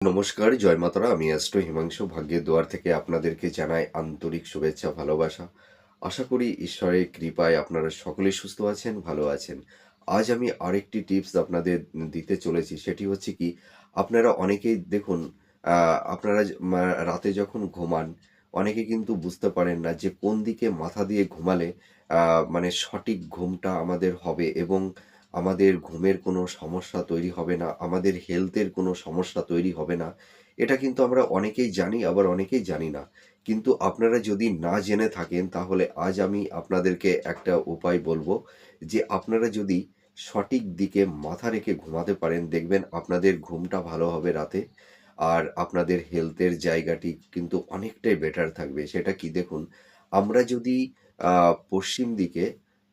নমস্কার, জয় মাতারা। আমি অ্যাস্ট্রো হিমাংশু ভাগ্যের দুয়ার থেকে আপনাদেরকে জানাই আন্তরিক শুভেচ্ছা, ভালোবাসা। আশা করি ঈশ্বরের কৃপায় আপনারা সকলেই সুস্থ আছেন, ভালো আছেন। আজ আমি আরেকটি টিপস আপনাদের দিতে চলেছি। সেটি হচ্ছে কি, আপনারা অনেকেই দেখুন, আপনারা রাতে যখন ঘুমান, অনেকে কিন্তু বুঝতে পারেন না যে কোন দিকে মাথা দিয়ে ঘুমালে মানে সঠিক ঘুমটা আমাদের হবে এবং আমাদের ঘুমের কোনো সমস্যা তৈরি হবে না, আমাদের হেলথের কোনো সমস্যা তৈরি হবে না। এটা কিন্তু আমরা অনেকেই জানি, আবার অনেকেই জানি না। কিন্তু আপনারা যদি না জেনে থাকেন, তাহলে আজ আমি আপনাদেরকে একটা উপায় বলব যে আপনারা যদি সঠিক দিকে মাথা রেখে ঘুমাতে পারেন, দেখবেন আপনাদের ঘুমটা ভালো হবে রাতে। আর আপনাদের হেলথের জায়গাটি কিন্তু অনেকটাই বেটার থাকবে। সেটা কি দেখুন, আমরা যদি পশ্চিম দিকে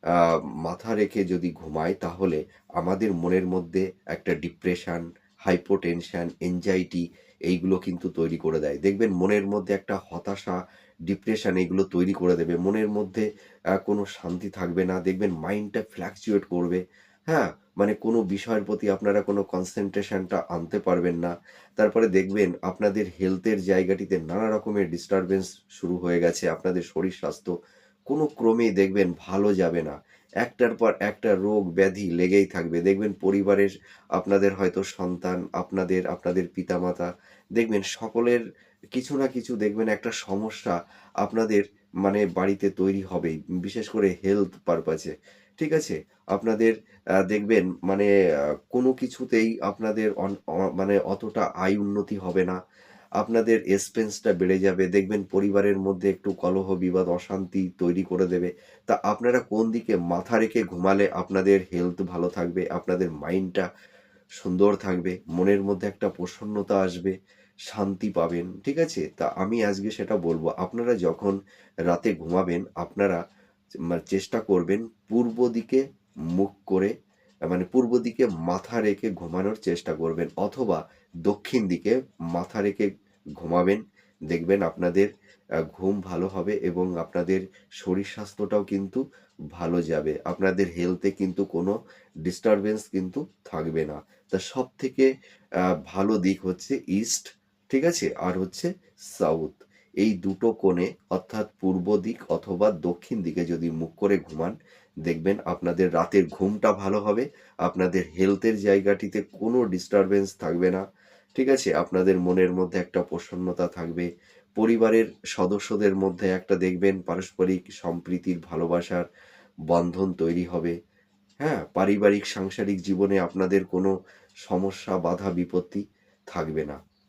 আ মাথা রেখে যদি ঘুমাই, তাহলে আমাদের মনের মধ্যে একটা ডিপ্রেশন, হাইপোটেনশন, এনজাইটি এইগুলো কিন্তু তৈরি করে দেয়। দেখবেন মনের মধ্যে একটা হতাশা, ডিপ্রেশন এগুলো তৈরি করে দেবে। মনের মধ্যে কোনো শান্তি থাকবে না। দেখবেন মাইন্ডটা ফ্লাকচুয়েট করবে। হ্যাঁ? মানে কোনো বিষয়ের প্রতি আপনারা কোনো কনসেনট্রেশনটা আনতে পারবেন না। তারপরে দেখবেন আপনাদের হেলথের জায়গাটিতে নানা রকমের ডিস্টার্বেন্স শুরু হয়ে গেছে। আপনাদের শরীর স্বাস্থ্য কোনো ক্রমেই দেখবেন ভালো যাবে না। একটার পর একটা রোগ ব্যাধি লেগেই থাকবে। দেখবেন পরিবারের আপনাদের হয়তো সন্তান, আপনাদের পিতামাতা, দেখবেন সকলের কিছু না কিছু দেখবেন একটা সমস্যা আপনাদের মানে বাড়িতে তৈরি হবেই। বিশেষ করে হেলথ পারপাস এ। ঠিক আছে? আপনাদের দেখবেন মানে কোনো কিছুতেই আপনাদের মানে অতটা আয় উন্নতি হবে না। আপনাদের এক্সপেন্সটা বেড়ে যাবে। দেখবেন পরিবারের মধ্যে একটু কলহ, বিবাদ, অশান্তি তৈরি করে দেবে। তা আপনারা কোন দিকে মাথা রেখে ঘুমালে আপনাদের হেলথ ভালো থাকবে, আপনাদের মাইন্ডটা সুন্দর থাকবে, মনের মধ্যে একটা প্রসন্নতা আসবে, শান্তি পাবেন। ঠিক আছে? তা আমি আজকে সেটা বলব। আপনারা যখন রাতে ঘুমাবেন, আপনারা চেষ্টা করবেন পূর্ব দিকে মুখ করে, মানে পূর্ব দিকে মাথা রেখে ঘুমানোর চেষ্টা করবেন, অথবা দক্ষিণ দিকে মাথা রেখে ঘুমাবেন। দেখবেন আপনাদের ঘুম ভালো হবে এবং আপনাদের শরীর স্বাস্থ্যটাও কিন্তু ভালো যাবে। আপনাদের হেলথে কিন্তু কোনো ডিস্টার্বেন্স কিন্তু থাকবে না। তা সবথেকে ভালো দিক হচ্ছে ইস্ট, ঠিক আছে? আর হচ্ছে সাউথ। এই দুটো কোণে, অর্থাৎ পূর্ব দিক অথবা দক্ষিণ দিকে যদি মুখ করে ঘুমান, দেখবেন আপনাদের রাতের ঘুমটা ভালো হবে। আপনাদের হেলথের জায়গাটিতে কোনো ডিস্টার্বেন্স থাকবে না। ঠিক আছে? আপনাদের মনের মধ্যে একটা প্রসন্নতা থাকবে। পরিবারের সদস্যদের মধ্যে একটা দেখবেন পারস্পরিক সম্প্রীতির, ভালোবাসার বন্ধন তৈরি হবে। হ্যাঁ? পারিবারিক সাংসারিক জীবনে আপনাদের কোনো সমস্যা, বাধা, বিপত্তি থাকবে না।